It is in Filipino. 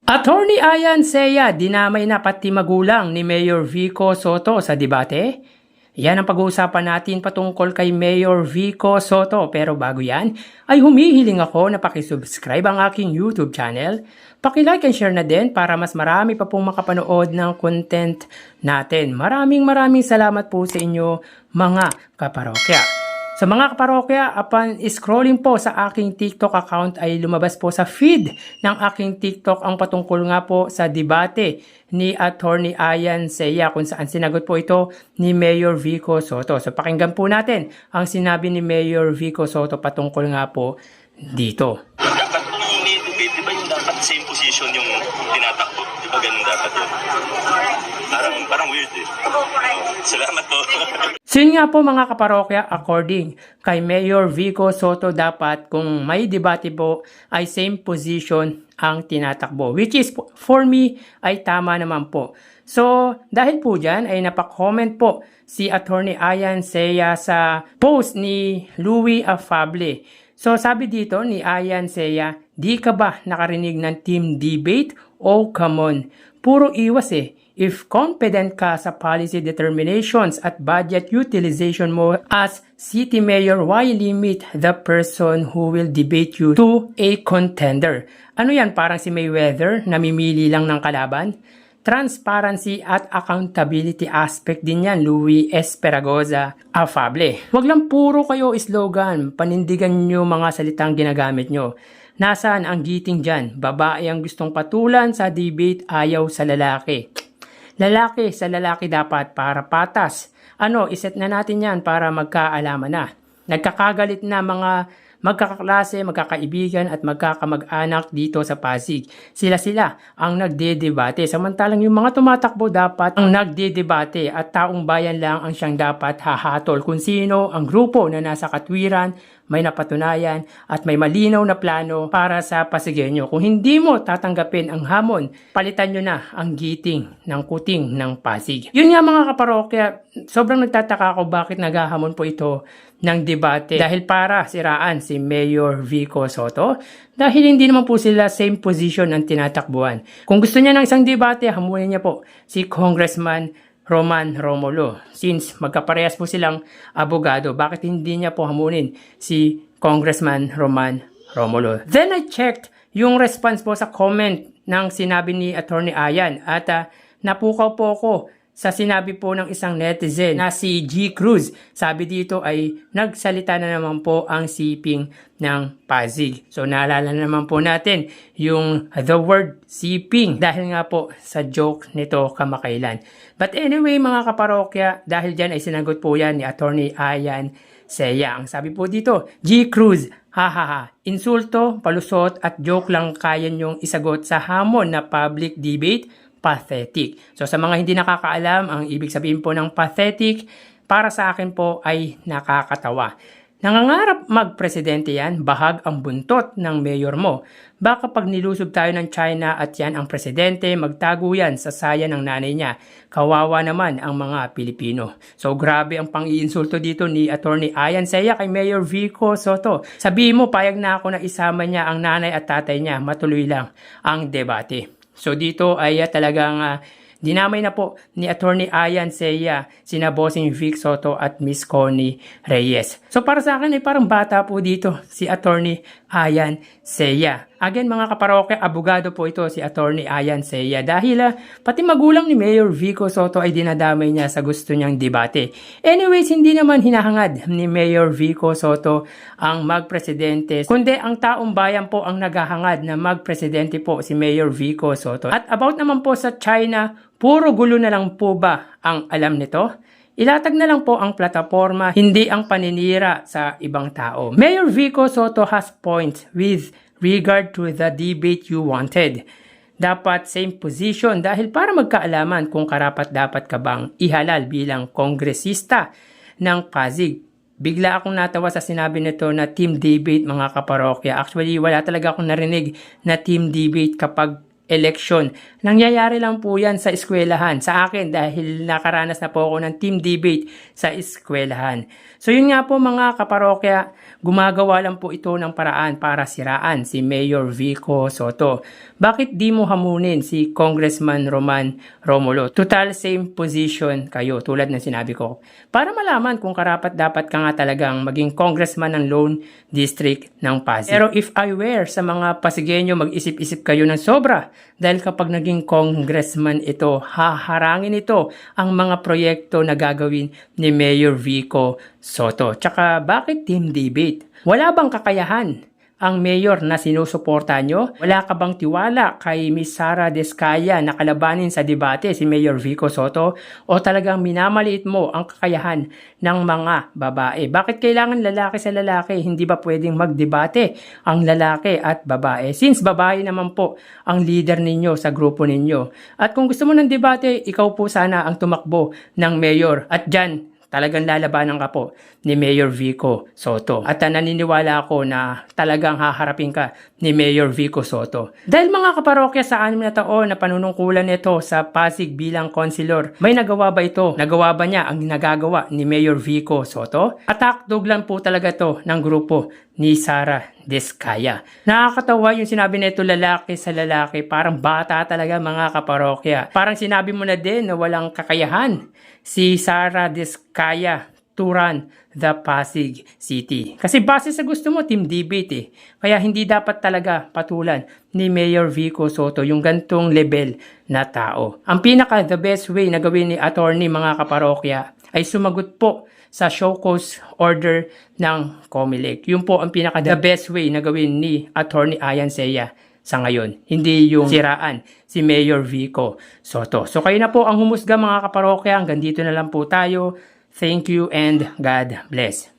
Attorney Ayan Sea, dinamay na pati magulang ni Mayor Vico Soto sa debate? Yan ang pag-uusapan natin patungkol kay Mayor Vico Soto. Pero bago yan, ay humihiling ako na pakisubscribe ang aking YouTube channel. Pakilike and share na din para mas marami pa pong makapanood ng content natin. Maraming salamat po sa inyo mga kaparokya. Sa mga kaparokya, upon scrolling po sa aking TikTok account ay lumabas po sa feed ng aking TikTok ang patungkol nga po sa debate ni Attorney Ayan Sea kung saan sinagot po ito ni Mayor Vico Soto. So pakinggan po natin ang sinabi ni Mayor Vico Soto patungkol nga po dito. Dapat yung debate, di ba yung dapat same position yung tinatakbo? Di ba ganun dapat yun? Parang weird eh. Salamat po. So yun nga po mga kaparokya, according kay Mayor Vico Soto, dapat kung may debate po ay same position ang tinatakbo. Which is for me ay tama naman po. So dahil po dyan ay napakomment po si Attorney Ayan Sea sa post ni Louie Afable. So sabi dito ni Ayan Sea, di ka ba nakarinig ng team debate? Oh come on, puro iwas eh. If confident ka sa policy determinations at budget utilization mo as city mayor, why limit the person who will debate you to a contender? Ano yan, parang si Mayweather, namimili lang ng kalaban? Transparency at accountability aspect din yan, Louie Esperagoza Afable. Wag lang puro kayo slogan, panindigan nyo mga salitang ginagamit nyo. Nasaan ang giting dyan? Babae ang gustong patulan sa debate, ayaw sa lalaki. Lalaki sa lalaki dapat para patas. Iset na natin yan para magkaalaman na. Nagkakagalit na mga magkakaklase, magkakaibigan at magkakamag-anak dito sa Pasig. Sila ang nagdedebate. Samantalang yung mga tumatakbo dapat ang nagdedebate at taong bayan lang ang siyang dapat hahatol kung sino ang grupo na nasa katwiran, may napatunayan at may malinaw na plano para sa Pasigenyo. Kung hindi mo tatanggapin ang hamon, palitan nyo na ang giting ng kuting ng Pasig. Yun nga mga kaparokya, sobrang nagtataka ako bakit naghahamon po ito ng debate dahil para siraan si Mayor Vico Soto dahil hindi naman po sila same position ang tinatakbuhan. Kung gusto niya ng isang debate, hamunin niya po si Congressman Roman Romulo. Since magkaparehas po silang abogado, bakit hindi niya po hamunin si Congressman Roman Romulo? Then I checked yung response po sa comment ng sinabi ni Attorney Ayan at napukaw po ako sa sinabi po ng isang netizen na si G. Cruz. Sabi dito ay nagsalita na naman po ang siping ng Pasig. So naalala naman po natin yung the word siping dahil nga po sa joke nito kamakailan. But anyway mga kaparokya, dahil dyan ay sinagot po yan ni Attorney Ayan Sea. Ang sabi po dito, G. Cruz, hahaha, insulto, palusot at joke lang kaya nyong isagot sa hamon na public debate? Pathetic. So sa mga hindi nakakaalam, ang ibig sabihin po ng pathetic, para sa akin po ay nakakatawa. Nangangarap magpresidente yan, bahag ang buntot ng mayor mo. Baka pag nilusob tayo ng China at yan ang presidente, magtago yan sa saya ng nanay niya. Kawawa naman ang mga Pilipino. So grabe ang pang-iinsulto dito ni Attorney Ayan Sea kay Mayor Vico Soto. Sabihin mo, payag na ako na isama niya ang nanay at tatay niya, matuloy lang ang debate. So dito ay talagang dinamay na po ni Attorney Ayan Sea sina Bossing Vic Soto at Miss Connie Reyes. So para sa akin ay parang bata po dito si Attorney Ayan Sea. Again mga kaparokya, abogado po ito si Attorney Ayan Sea dahil pati magulang ni Mayor Vico Soto ay dinadamay niya sa gusto niyang debate. Anyways, hindi naman hinahangad ni Mayor Vico Soto ang magpresidente, kundi ang taong bayan po ang naghahangad na magpresidente po si Mayor Vico Soto. At about naman po sa China, puro gulo na lang po ba ang alam nito? Ilatag na lang po ang plataforma, hindi ang paninira sa ibang tao. Mayor Vico Soto has points with regard to the debate you wanted. Dapat same position dahil para magkaalaman kung karapat-dapat ka bang ihalal bilang kongresista ng Pasig. Bigla akong natawa sa sinabi nito na team debate mga kaparokya. Actually, wala talaga akong narinig na team debate kapag election. Nangyayari lang po yan sa eskwelahan. Sa akin, dahil nakaranas na po ako ng team debate sa eskwelahan. So yun nga po mga kaparokya, gumagawa lang po ito ng paraan para siraan si Mayor Vico Soto. Bakit di mo hamunin si Congressman Roman Romulo? Total same position kayo, tulad ng sinabi ko. Para malaman kung karapat dapat ka nga talagang maging congressman ng Lone District ng Pasig. Pero if I were sa mga Pasigueño, mag-isip-isip kayo ng sobra. Dahil kapag naging congressman ito, haharangin ito ang mga proyekto na gagawin ni Mayor Vico Soto. Tsaka bakit team debate? Wala bang kakayahan ang mayor na sinusuporta nyo? Wala ka bang tiwala kay Miss Sara Descaya na kalabanin sa debate si Mayor Vico Soto? O talagang minamaliit mo ang kakayahan ng mga babae? Bakit kailangan lalaki sa lalaki? Hindi ba pwedeng magdebate ang lalaki at babae? Since babae naman po ang leader ninyo sa grupo ninyo. At kung gusto mo ng debate, ikaw po sana ang tumakbo ng mayor. At dyan, talagang lalabanan ka po ni Mayor Vico Soto. At naniniwala ako na talagang haharapin ka ni Mayor Vico Soto. Dahil mga kaparokya, sa 6 na taon na panunungkulan nito sa Pasig bilang konsilor, may nagawa ba ito? Nagawa ba niya ang nagagawa ni Mayor Vico Soto? Attack dog lang po talaga to ng grupo ni Sara Descaya. Nakakatawa yung sinabi nito, lalaki sa lalaki. Parang bata talaga mga kaparokya. Parang sinabi mo na din na walang kakayahan si Sara Descaya to run the Pasig City. Kasi base sa gusto mo, team debate eh. Kaya hindi dapat talaga patulan ni Mayor Vico Soto yung gantong level na tao. Ang the best way na gawin ni attorney mga kaparokya ay sumagot po sa show cause order ng COMELEC. Yun po ang the best way na gawin ni attorney Ayan Seya sa ngayon. Hindi yung siraan si Mayor Vico Soto. So kayo na po ang humusga mga kaparokya. Hanggang dito na lang po tayo. Thank you and God bless.